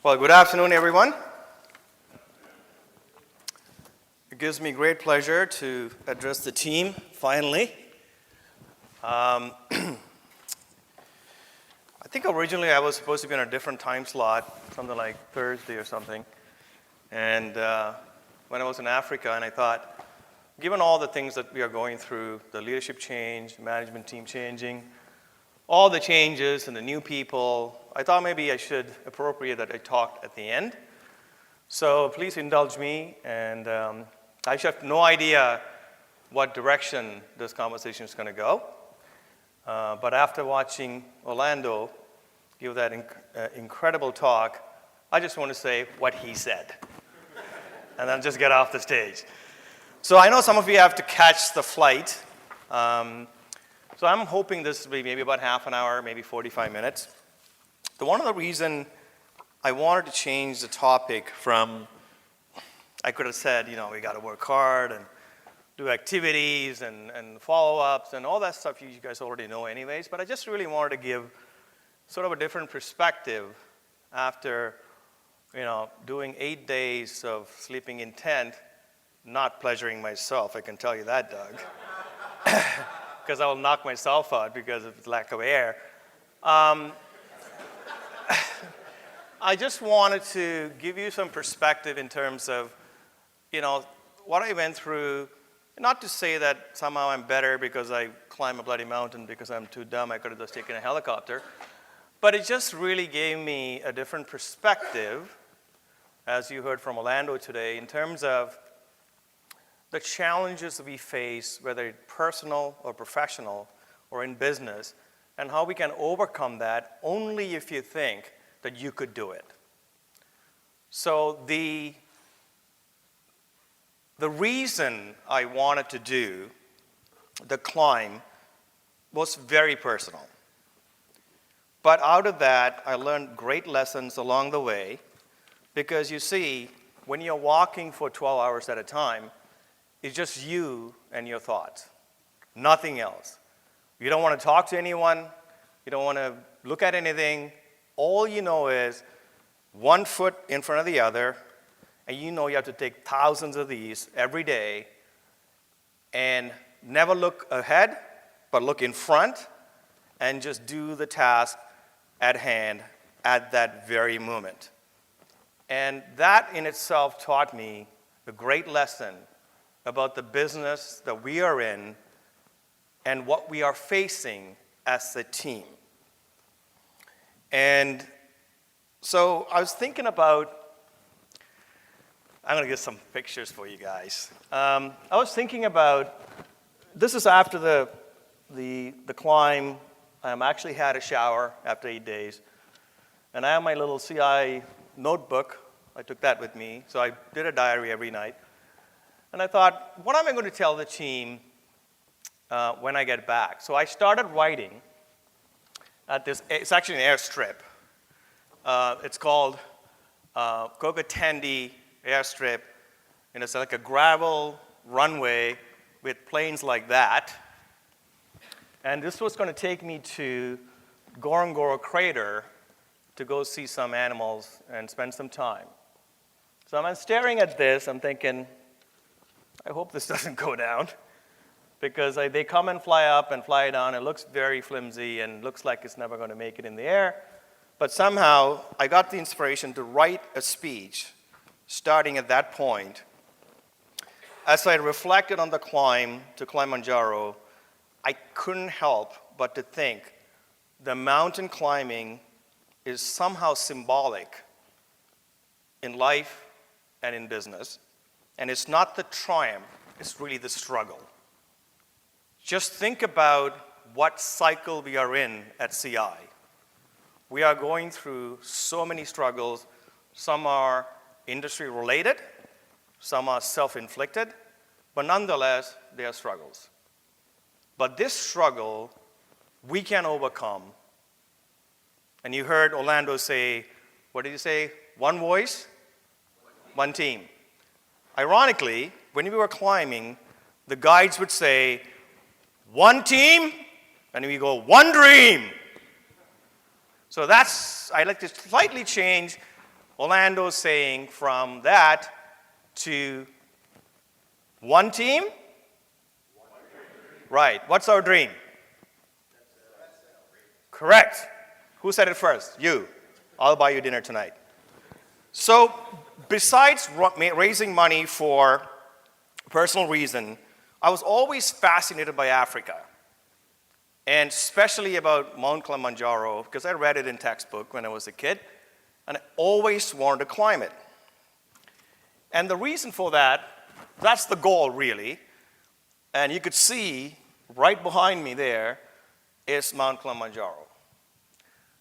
Well, good afternoon, everyone. It gives me great pleasure to address the team, finally. I think originally I was supposed to be on a different time slot, something like Thursday or something. And when I was in Africa, and I thought, given all the things that we are going through, the leadership change, management team changing, all the changes and the new people, I thought maybe I should appropriate that I talked at the end. So please indulge me, and I should have no idea what direction this conversation is going to go. But after watching Orlando give that incredible talk, I just want to say what he said, and then just get off the stage. So I know some of you have to catch the flight. So I'm hoping this will be maybe about half an hour, maybe 45 minutes. One of the reasons I wanted to change the topic from, I could have said, we got to work hard and do activities and follow-ups and all that stuff you guys already know anyways, but I just really wanted to give sort of a different perspective after, doing 8 days of sleeping in tent, not pleasuring myself, I can tell you that, Doug. Because I will knock myself out because of lack of air. I just wanted to give you some perspective in terms of, what I went through. Not to say that somehow I'm better because I climb a bloody mountain because I'm too dumb, I could have just taken a helicopter. But it just really gave me a different perspective, as you heard from Orlando today, in terms of the challenges we face, whether it's personal or professional or in business, and how we can overcome that only if you think that you could do it. So the reason I wanted to do the climb was very personal. But out of that, I learned great lessons along the way, because you see, when you're walking for 12 hours at a time, it's just you and your thoughts, nothing else. You don't want to talk to anyone. You don't want to look at anything. All you know is one foot in front of the other, and you know you have to take thousands of these every day and never look ahead, but look in front and just do the task at hand at that very moment. And that in itself taught me a great lesson about the business that we are in and what we are facing as a team. And so I was thinking about, I'm going to get some pictures for you guys. I was thinking about, this is after the climb. I actually had a shower after 8 days. And I have my little CI notebook. I took that with me. So I did a diary every night. And I thought, what am I going to tell the team when I get back? So I started writing at this, it's actually an airstrip. It's called Kokatandi Airstrip. And it's like a gravel runway with planes like that. And this was going to take me to Ngorongoro Crater to go see some animals and spend some time. So I'm staring at this, I'm thinking, I hope this doesn't go down, because they come and fly up and fly down. It looks very flimsy and looks like it's never going to make it in the air. But somehow, I got the inspiration to write a speech starting at that point. As I reflected on the climb to Kilimanjaro, I couldn't help but to think the mountain climbing is somehow symbolic in life and in business. And it's not the triumph, it's really the struggle. Just think about what cycle we are in at CI. We are going through so many struggles. Some are industry related, some are self-inflicted, but nonetheless, they are struggles. But this struggle, we can overcome. And you heard Orlando say, what did he say? One voice, one team. Ironically, when we were climbing, the guides would say, one team, and we go, one dream. So I like to slightly change Orlando's saying from that to one team? Right. What's our dream? Correct. Who said it first? You. I'll buy you dinner tonight. So besides raising money for personal reason, I was always fascinated by Africa, and especially about Mount Kilimanjaro, because I read it in textbook when I was a kid, and I always wanted to climb it. And the reason for that, that's the goal really, and you could see right behind me there is Mount Kilimanjaro.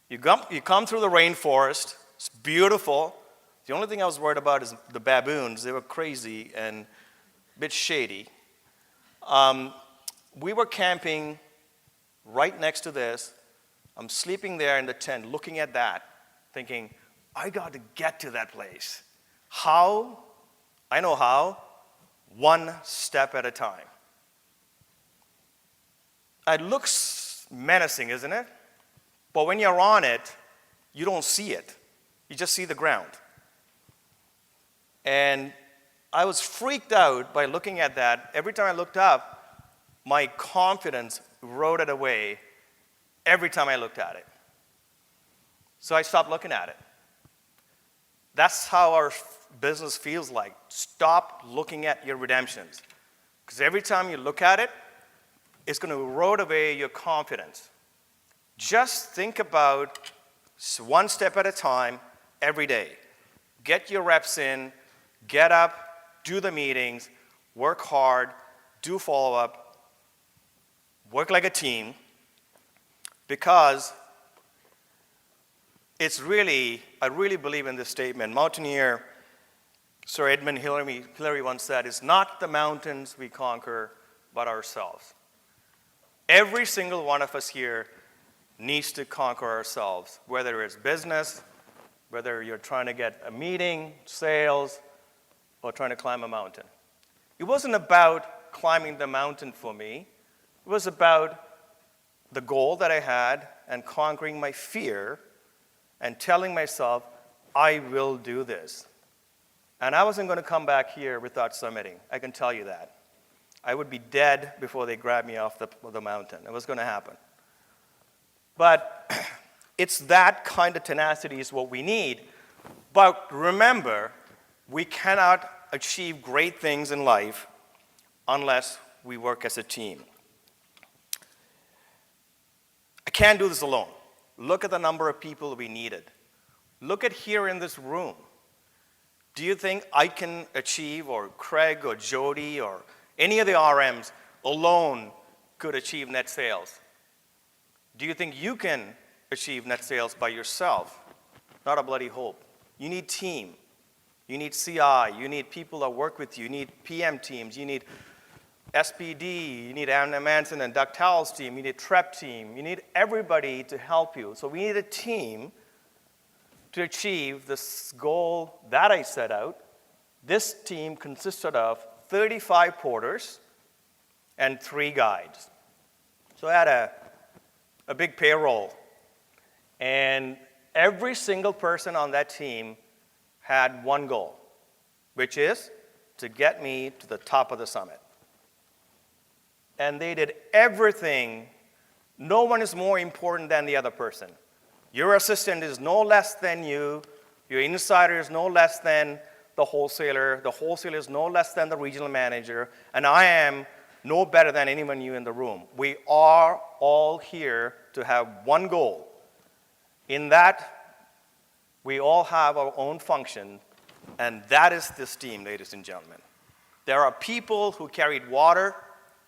You come through the rainforest, it's beautiful. The only thing I was worried about is the baboons. They were crazy and a bit shady. We were camping right next to this. I'm sleeping there in the tent, looking at that, thinking, I got to get to that place. How? I know how. One step at a time. It looks menacing, isn't it? But when you're on it, you don't see it. You just see the ground. And I was freaked out by looking at that. Every time I looked up, my confidence eroded away every time I looked at it. So I stopped looking at it. That's how our business feels like. Stop looking at your redemptions. Because every time you look at it, it's going to erode away your confidence. Just think about one step at a time every day. Get your reps in, get up, do the meetings, work hard, do follow-up, work like a team, because it's really, I really believe in this statement. Mountaineer Sir Edmund Hillary once said, it's not the mountains we conquer, but ourselves. Every single one of us here needs to conquer ourselves, whether it's business, whether you're trying to get a meeting, sales, or trying to climb a mountain. It wasn't about climbing the mountain for me. It was about the goal that I had and conquering my fear and telling myself, I will do this. And I wasn't going to come back here without submitting. I can tell you that. I would be dead before they grabbed me off the mountain. It was going to happen. But it's that kind of tenacity is what we need. But remember, we cannot achieve great things in life unless we work as a team. I can't do this alone. Look at the number of people we needed. Look at here in this room. Do you think I can achieve, or Craig or Jody or any of the RMs alone could achieve net sales? Do you think you can achieve net sales by yourself? Not a bloody hope. You need team. You need CI. You need people that work with you. You need PM teams. You need SPD. You need Anna Manson and Doug Towell's team. You need TREP team. You need everybody to help you. So we need a team to achieve this goal that I set out. This team consisted of 35 porters and 3 guides. So I had a big payroll. And every single person on that team had one goal, which is to get me to the top of the summit. And they did everything. No one is more important than the other person. Your assistant is no less than you. Your insider is no less than the wholesaler. The wholesaler is no less than the regional manager. And I am no better than anyone you in the room. We are all here to have one goal. In that, we all have our own function, and that is this team, ladies and gentlemen. There are people who carried water.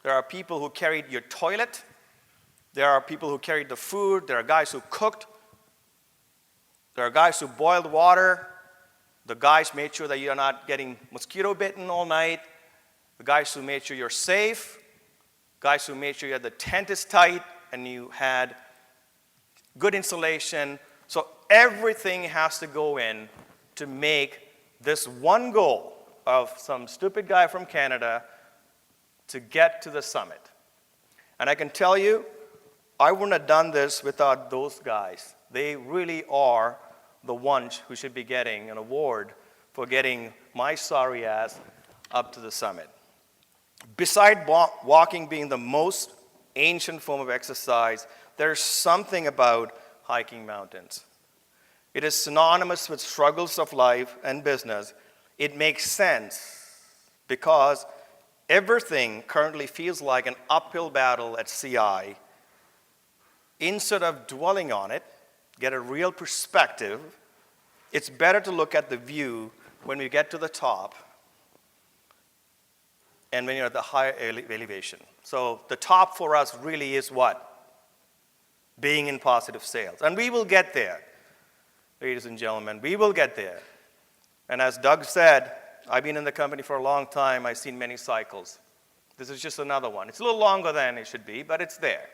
There are people who carried your toilet. There are people who carried the food. There are guys who cooked. There are guys who boiled water. The guys made sure that you're not getting mosquito bitten all night. The guys who made sure you're safe. Guys who made sure the tent is tight and you had good insulation. So everything has to go in to make this one goal of some stupid guy from Canada to get to the summit. And I can tell you, I wouldn't have done this without those guys. They really are the one who should be getting an award for getting my sorry ass up to the summit. Beside walking being the most ancient form of exercise, there's something about hiking mountains. It is synonymous with struggles of life and business. It makes sense because everything currently feels like an uphill battle at CI. Instead of dwelling on it, get a real perspective, it's better to look at the view when we get to the top and when you're at the higher elevation. So the top for us really is what? Being in positive sales. And we will get there, ladies and gentlemen. We will get there. And as Doug said, I've been in the company for a long time. I've seen many cycles. This is just another one. It's a little longer than it should be, but it's there.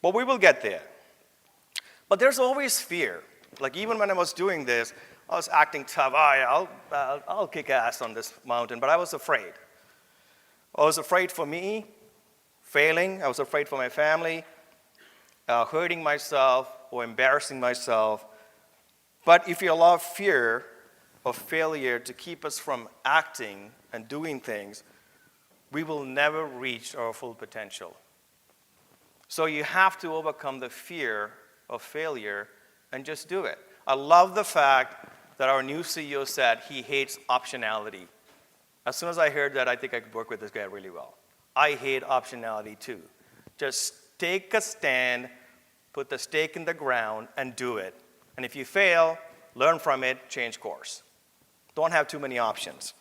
But we will get there. But there's always fear. Like even when I was doing this, I was acting tough. I'll kick ass on this mountain, but I was afraid. I was afraid for me, failing. I was afraid for my family, hurting myself or embarrassing myself. But if you allow fear of failure to keep us from acting and doing things, we will never reach our full potential. So you have to overcome the fear of failure and just do it. I love the fact that our new CEO said he hates optionality. As soon as I heard that, I think I could work with this guy really well. I hate optionality too. Just take a stand, put the stake in the ground, and do it. And if you fail, learn from it, change course. Don't have too many options.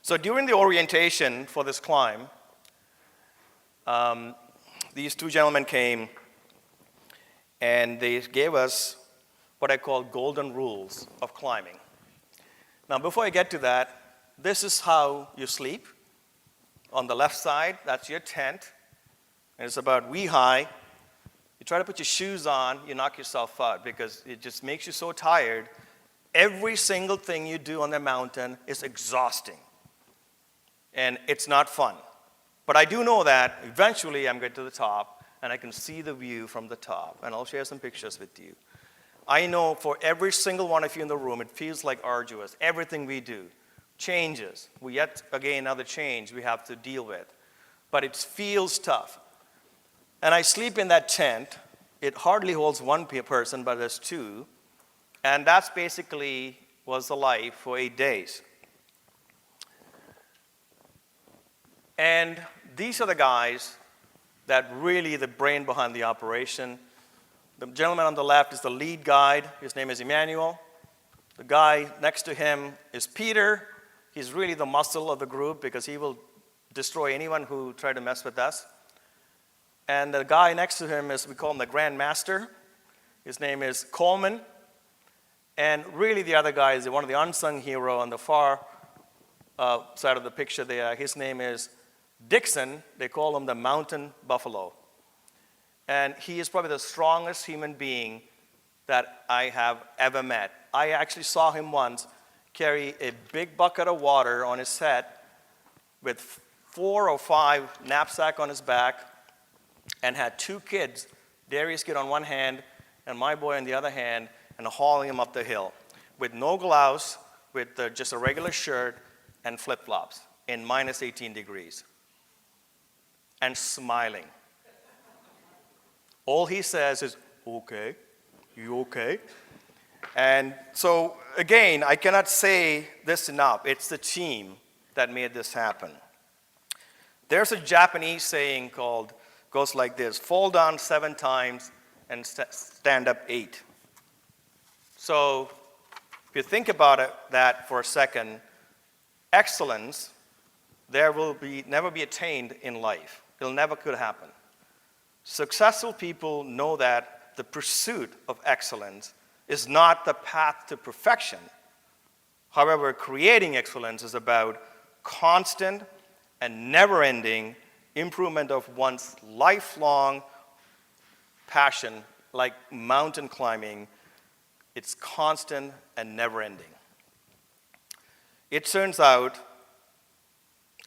So during the orientation for this climb, these two gentlemen came and they gave us what I call golden rules of climbing. Now, before I get to that, this is how you sleep. On the left side, that's your tent, and it's about knee-high. You try to put your shoes on, you knock yourself out because it just makes you so tired. Every single thing you do on the mountain is exhausting, and it's not fun. But I do know that eventually I'm going to the top, and I can see the view from the top, and I'll share some pictures with you. I know for every single one of you in the room, it feels like arduous. Everything we do changes. We yet again another change we have to deal with. But it feels tough. And I sleep in that tent. It hardly holds one person, but there's two. And that's basically was the life for 8 days. And these are the guys that really the brain behind the operation. The gentleman on the left is the lead guide. His name is Emmanuel. The guy next to him is Peter. He's really the muscle of the group because he will destroy anyone who try to mess with us. And the guy next to him is, we call him the Grand Master. His name is Coleman. And really the other guy is one of the unsung hero on the far side of the picture there. His name is Dixon. They call him the Mountain Buffalo. And he is probably the strongest human being that I have ever met. I actually saw him once carry a big bucket of water on his head with 4 or 5 knapsack on his back and had 2 kids, Darius' kid on one hand and my boy on the other hand, and hauling him up the hill with no gloves, with just a regular shirt and flip-flops in minus 18 degrees and smiling. All he says is, okay, you okay? And so, again, I cannot say this enough. It's the team that made this happen. There's a Japanese saying goes like this: fall down 7 times and stand up 8. So if you think about that for a second, excellence, there will never be attained in life. It'll never could happen. Successful people know that the pursuit of excellence is not the path to perfection. However, creating excellence is about constant and never-ending improvement of one's lifelong passion, like mountain climbing. It's constant and never-ending. It turns out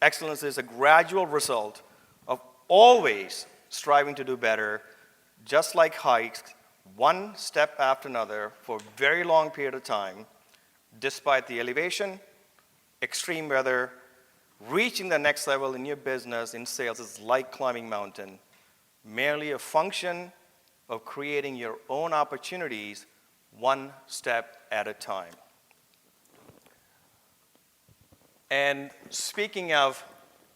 excellence is a gradual result of always striving to do better. Just like hikes, one step after another for a very long period of time, despite the elevation, extreme weather. Reaching the next level in your business, in sales, is like climbing mountain, merely a function of creating your own opportunities one step at a time. And speaking of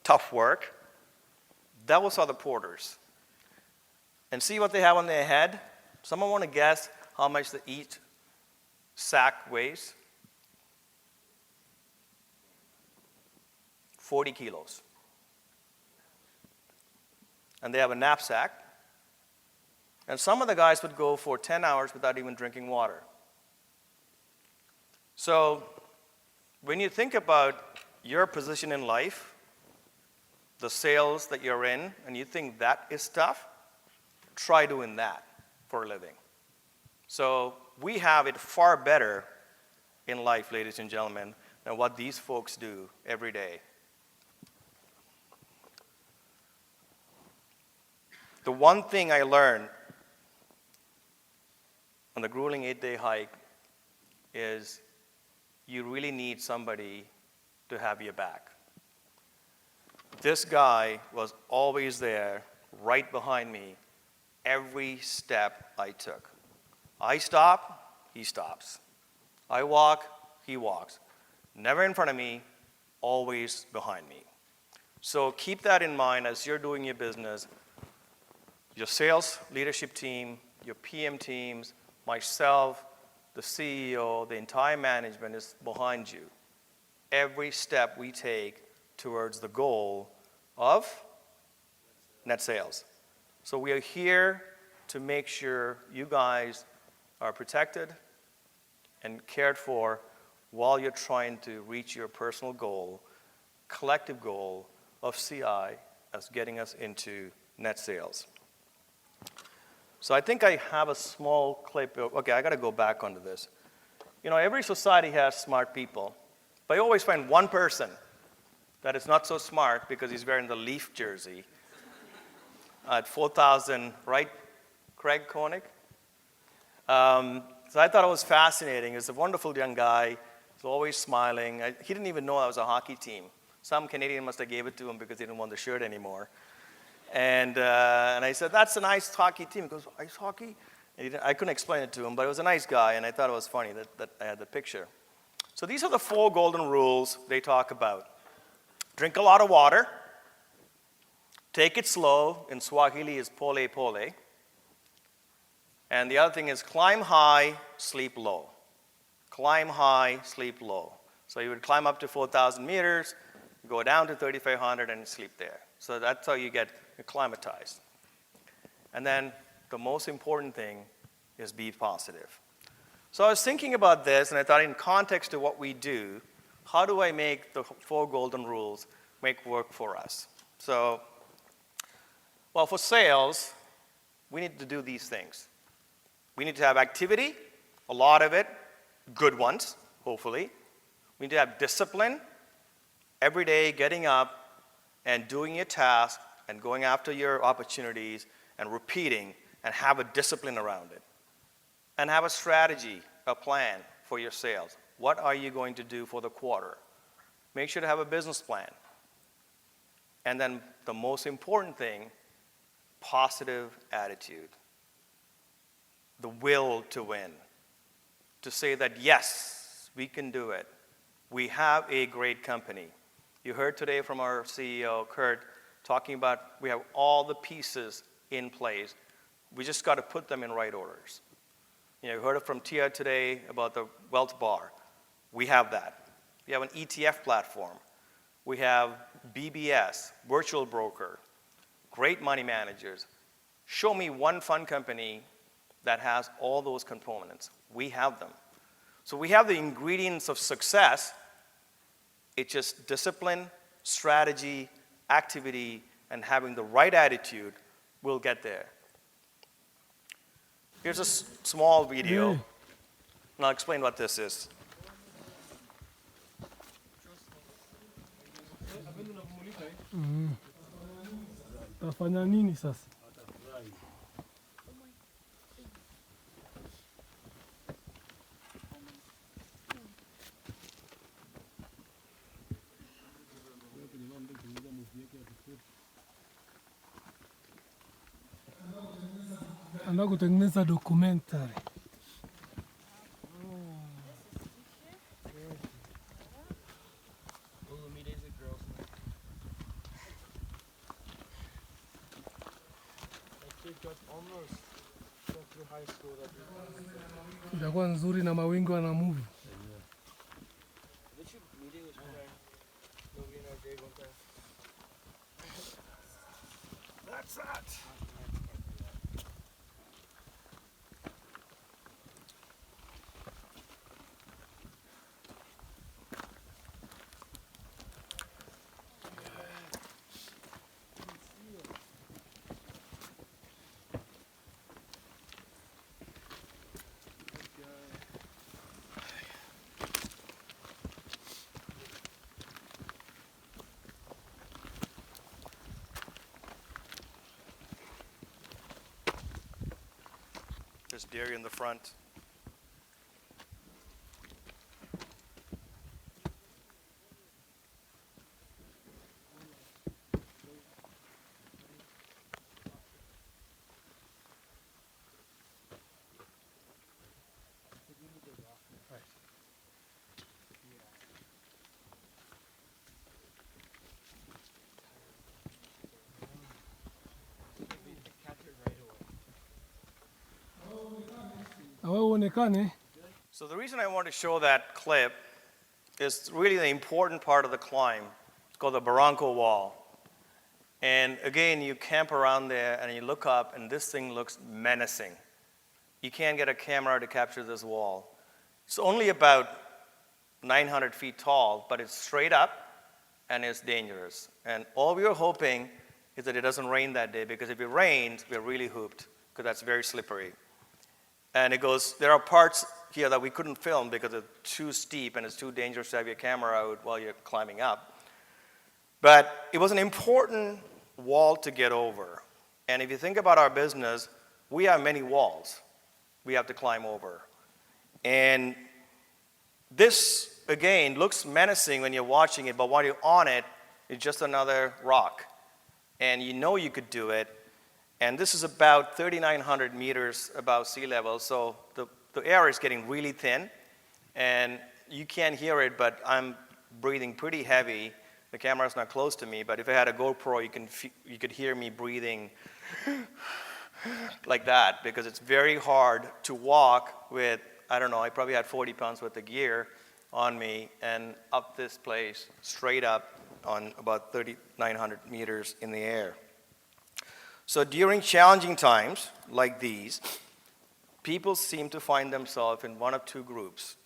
tough work, those are the porters. And see what they have on their head? Someone want to guess how much each sack weighs? 40 kilos. And they have a knapsack. And some of the guys would go for 10 hours without even drinking water. So when you think about your position in life, the sales that you're in, and you think that is tough, try doing that for a living. So we have it far better in life, ladies and gentlemen, than what these folks do every day. The one thing I learned on the grueling 8-day hike is you really need somebody to have your back. This guy was always there, right behind me, every step I took. I stop, he stops. I walk, he walks. Never in front of me, always behind me. So keep that in mind as you're doing your business. Your sales leadership team, your PM teams, myself, the CEO, the entire management is behind you. Every step we take towards the goal of net sales. So we are here to make sure you guys are protected and cared for while you're trying to reach your personal goal, collective goal of CI as getting us into net sales. So I think I have a small clip. Okay, I got to go back onto this. You know, every society has smart people, but you always find one person that is not so smart because he's wearing the Leaf jersey at 4,000, right, Craig Koenig? So I thought it was fascinating. He's a wonderful young guy. He's always smiling. He didn't even know I was a hockey team. Some Canadian must have gave it to him because he didn't want the shirt anymore. And I said, that's a nice hockey team. He goes, ice hockey? I couldn't explain it to him, but it was a nice guy, and I thought it was funny that I had the picture. So these are the 4 golden rules they talk about. Drink a lot of water. Take it slow. In Swahili is pole pole. And the other thing is climb high, sleep low. Climb high, sleep low. So you would climb up to 4,000 meters, go down to 3,500, and sleep there. So that's how you get acclimatized. And then the most important thing is be positive. So I was thinking about this, and I thought in context to what we do, how do I make the 4 golden rules make work for us? So, well, for sales, we need to do these things. We need to have activity, a lot of it, good ones, hopefully. We need to have discipline, every day getting up and doing your task and going after your opportunities and repeating and have a discipline around it. And have a strategy, a plan for your sales. What are you going to do for the quarter? Make sure to have a business plan. And then the most important thing, positive attitude. The will to win. To say that, yes, we can do it. We have a great company. You heard today from our CEO, Kurt, talking about we have all the pieces in place. We just got to put them in right orders. You know, you heard it from Tia today about the Wealth Bar. We have that. We have an ETF platform. We have BBS, virtual broker, great money managers. Show me one fund company that has all those components. We have them. So we have the ingredients of success. It's just discipline, strategy, activity, and having the right attitude will get there. Here's a small video, and I'll explain what this is. Tafanya nini sasa? Anataka kutengeneza documentary. Itakuwa nzuri na mawingu yana move. That's that. There's dairy in the front. Na wewe uonekane. So the reason I want to show that clip is really the important part of the climb. It's called the Barranco Wall. And again, you camp around there and you look up and this thing looks menacing. You can't get a camera to capture this wall. It's only about 900 feet tall, but it's straight up and it's dangerous. And all we were hoping is that it doesn't rain that day, because if it rains, we're really hooped, because that's very slippery. And it goes, there are parts here that we couldn't film because it's too steep and it's too dangerous to have your camera out while you're climbing up. But it was an important wall to get over. And if you think about our business, we have many walls we have to climb over. And this, again, looks menacing when you're watching it, but while you're on it, it's just another rock. And you know you could do it. And this is about 3,900 meters above sea level, so the air is getting really thin. And you can't hear it, but I'm breathing pretty heavy. The camera's not close to me, but if I had a GoPro, you could hear me breathing like that, because it's very hard to walk with, I don't know, I probably had 40 pounds worth of gear on me and up this place, straight up on about 3,900 meters in the air. So during challenging times like these, people seem to find themselves in one of two groups.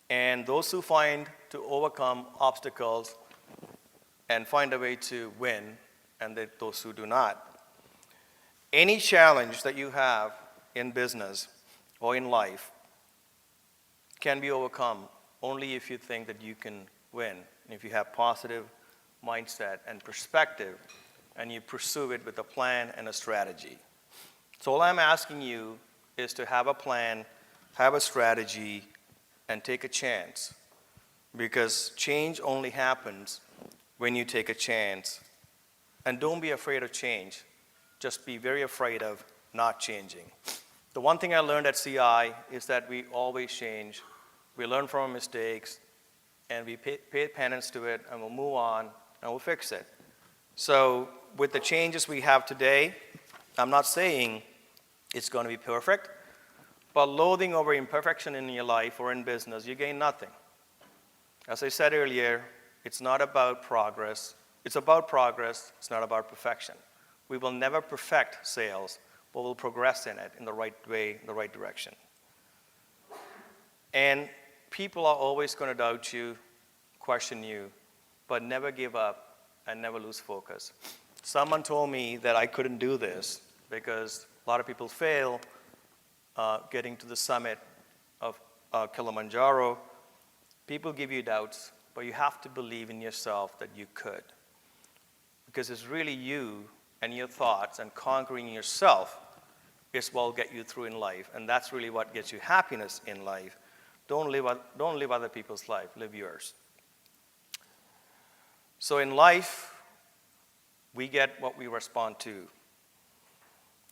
And those who find to overcome obstacles and find a way to win, and those who do not. Any challenge that you have in business or in life can be overcome only if you think that you can win, and if you have positive mindset and perspective, and you pursue it with a plan and a strategy. So all I'm asking you is to have a plan, have a strategy, and take a chance, because change only happens when you take a chance. And don't be afraid of change. Just be very afraid of not changing. The one thing I learned at CI is that we always change. We learn from our mistakes, and we pay penance to it, and we'll move on, and we'll fix it. So with the changes we have today, I'm not saying it's going to be perfect, but loathing over imperfection in your life or in business, you gain nothing. As I said earlier, it's not about progress. It's about progress. It's not about perfection. We will never perfect sales, but we'll progress in it in the right way, in the right direction. And people are always going to doubt you, question you, but never give up and never lose focus. Someone told me that I couldn't do this because a lot of people fail getting to the summit of Kilimanjaro. People give you doubts, but you have to believe in yourself that you could. Because it's really you and your thoughts and conquering yourself is what will get you through in life. And that's really what gets you happiness in life. Don't live other people's life, live yours. So in life, we get what we respond to.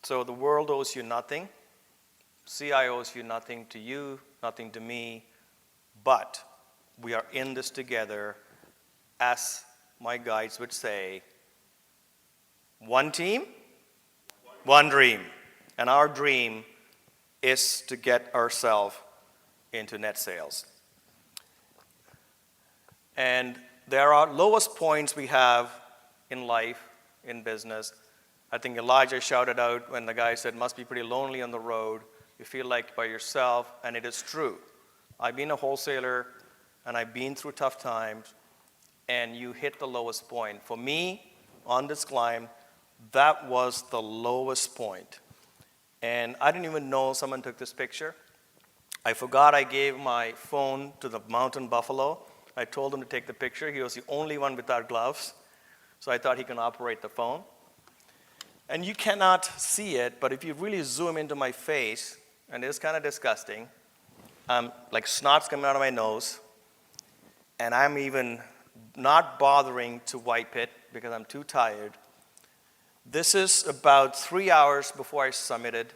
So the world owes you nothing. CI owes you nothing to you, nothing to me, but we are in this together. As my guides would say, one team, one dream. And our dream is to get ourselves into net sales. And there are lowest points we have in life, in business. I think Elijah shouted out when the guy said, must be pretty lonely on the road. You feel like by yourself, and it is true. I've been a wholesaler, and I've been through tough times, and you hit the lowest point. For me, on this climb, that was the lowest point. And I didn't even know someone took this picture. I forgot I gave my phone to the mountain buffalo. I told him to take the picture. He was the only one without gloves, so I thought he can operate the phone. And you cannot see it, but if you really zoom into my face, and it's kind of disgusting, like snot's coming out of my nose, and I'm even not bothering to wipe it because I'm too tired. This is about 3 hours before I summited.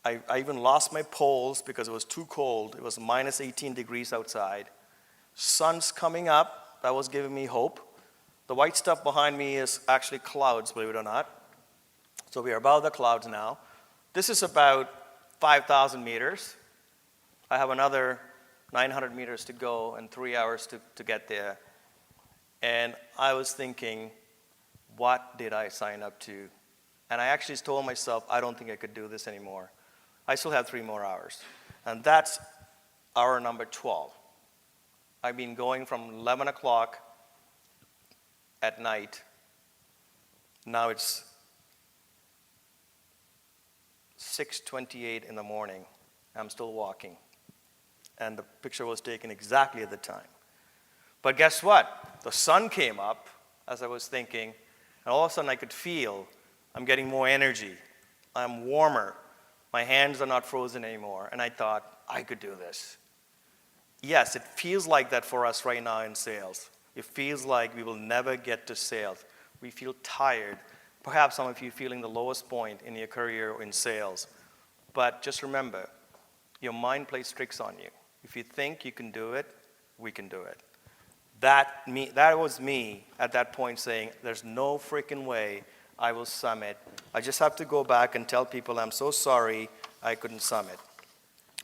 I even lost my poles because it was too cold. It was minus 18 degrees outside. Sun's coming up. That was giving me hope. The white stuff behind me is actually clouds, believe it or not. So we are above the clouds now. This is about 5,000 meters. I have another 900 meters to go and 3 hours to get there. And I was thinking, what did I sign up to? And I actually told myself, I don't think I could do this anymore. I still have 3 more hours. And that's hour number 12. I've been going from 11 o'clock at night. Now it's 6:28 in the morning. I'm still walking. And the picture was taken exactly at the time. But guess what? The sun came up as I was thinking, and all of a sudden I could feel I'm getting more energy. I'm warmer. My hands are not frozen anymore. And I thought, I could do this. Yes, it feels like that for us right now in sales. It feels like we will never get to sales. We feel tired. Perhaps some of you feeling the lowest point in your career in sales. But just remember, your mind plays tricks on you. If you think you can do it, we can do it. That was me at that point saying, there's no freaking way I will summit. I just have to go back and tell people I'm so sorry I couldn't summit.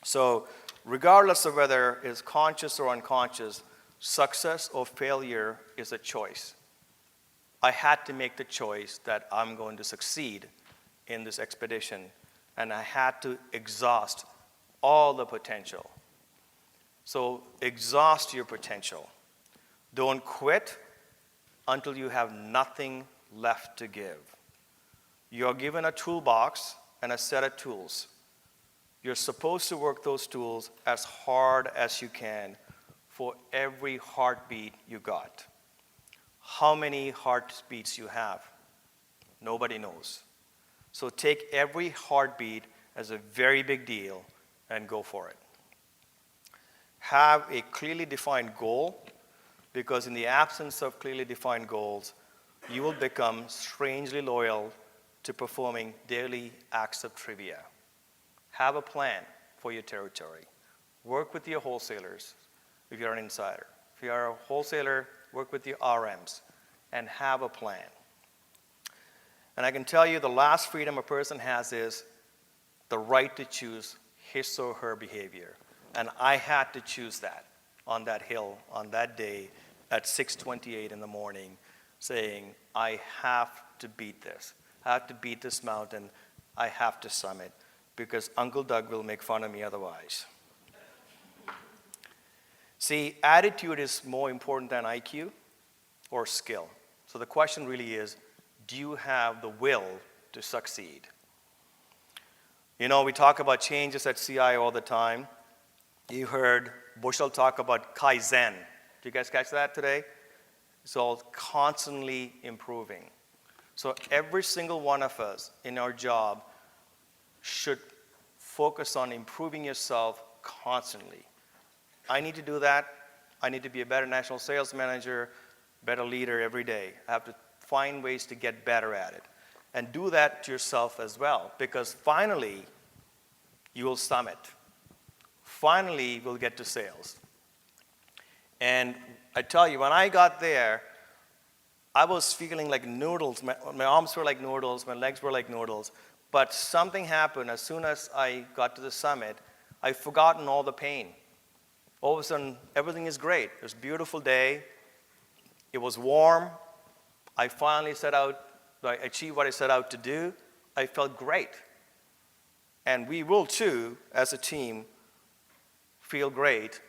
So regardless of whether it's conscious or unconscious, success or failure is a choice. I had to make the choice that I'm going to succeed in this expedition, and I had to exhaust all the potential. So exhaust your potential. Don't quit until you have nothing left to give. You're given a toolbox and a set of tools. You're supposed to work those tools as hard as you can for every heartbeat you got. How many heartbeats you have? Nobody knows. So take every heartbeat as a very big deal and go for it. Have a clearly defined goal, because in the absence of clearly defined goals, you will become strangely loyal to performing daily acts of trivia. Have a plan for your territory. Work with your wholesalers if you're an insider. If you are a wholesaler, work with your RMs and have a plan. And I can tell you the last freedom a person has is the right to choose his or her behavior. And I had to choose that on that hill, on that day at 6:28 in the morning, saying, I have to beat this. I have to beat this mountain. I have to summit, because Uncle Doug will make fun of me otherwise. See, attitude is more important than IQ or skill. So the question really is, do you have the will to succeed? You know, we talk about changes at CI all the time. You heard Bushell talk about Kaizen. Did you guys catch that today? It's all constantly improving. So every single one of us in our job should focus on improving yourself constantly. I need to do that. I need to be a better national sales manager, better leader every day. I have to find ways to get better at it. And do that to yourself as well, because finally, you will summit. Finally, we'll get to sales. And I tell you, when I got there, I was feeling like noodles. My arms were like noodles, my legs were like noodles. But something happened as soon as I got to the summit. I'd forgotten all the pain. All of a sudden, everything is great. It was a beautiful day. It was warm. I finally I achieved what I set out to do. I felt great. And we will too, as a team, feel great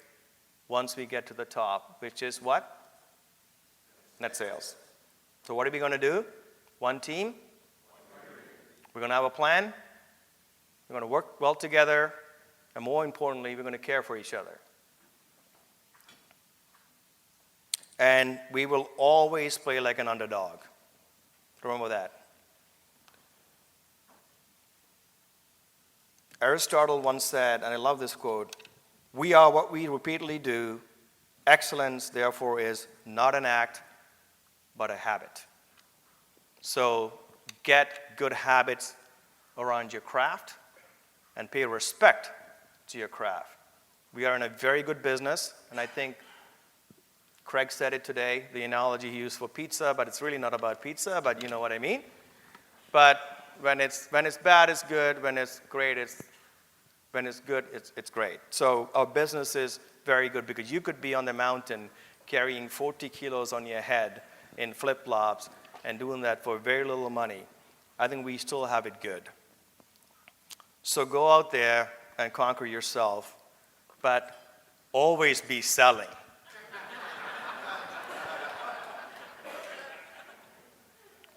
once we get to the top, which is what? Net sales. So what are we going to do? One team. We're going to have a plan. We're going to work well together. And more importantly, we're going to care for each other. And we will always play like an underdog. Remember that. Aristotle once said, and I love this quote, "We are what we repeatedly do. Excellence, therefore, is not an act, but a habit." So get good habits around your craft and pay respect to your craft. We are in a very good business, and I think Craig said it today, the analogy he used for pizza, but it's really not about pizza, but you know what I mean. But when it's bad, it's good. When it's great, when it's good, it's great. So our business is very good because you could be on the mountain carrying 40 kilos on your head in flip-flops and doing that for very little money. I think we still have it good. So go out there and conquer yourself, but always be selling.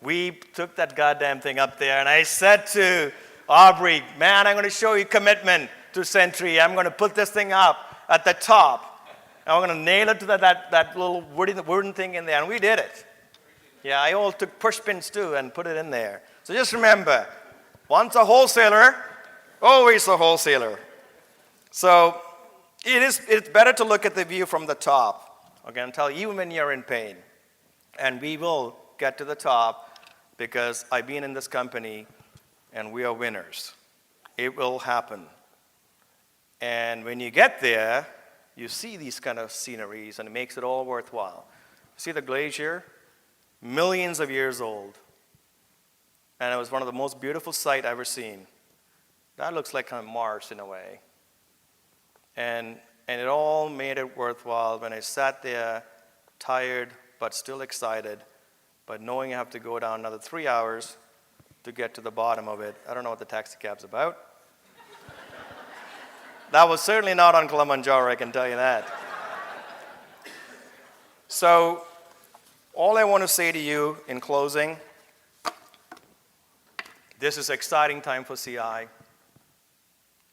We took that goddamn thing up there, and I said to Aubrey, man, I'm going to show you commitment to Century. I'm going to put this thing up at the top, and we're going to nail it to that little wooden thing in there, and we did it. Yeah, I all took push pins too and put it in there. So just remember, once a wholesaler, always a wholesaler. So it's better to look at the view from the top. Okay, I'll tell you, even when you're in pain. And we will get to the top because I've been in this company and we are winners. It will happen. And when you get there, you see these kind of sceneries and it makes it all worthwhile. See the glacier? Millions of years old. And it was one of the most beautiful sights I've ever seen. That looks like kind of Mars in a way. And it all made it worthwhile when I sat there, tired, but still excited, but knowing I have to go down another 3 hours to get to the bottom of it. I don't know what the taxi cab's about. That was certainly not on Kilimanjaro, I can tell you that. So, all I want to say to you in closing, this is an exciting time for CI,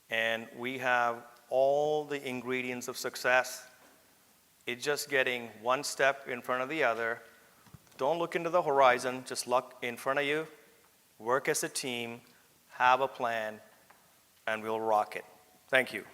and we have all the ingredients of success. It's just getting one step in front of the other. Don't look into the horizon, just look in front of you, work as a team, have a plan, and we'll rock it. Thank you.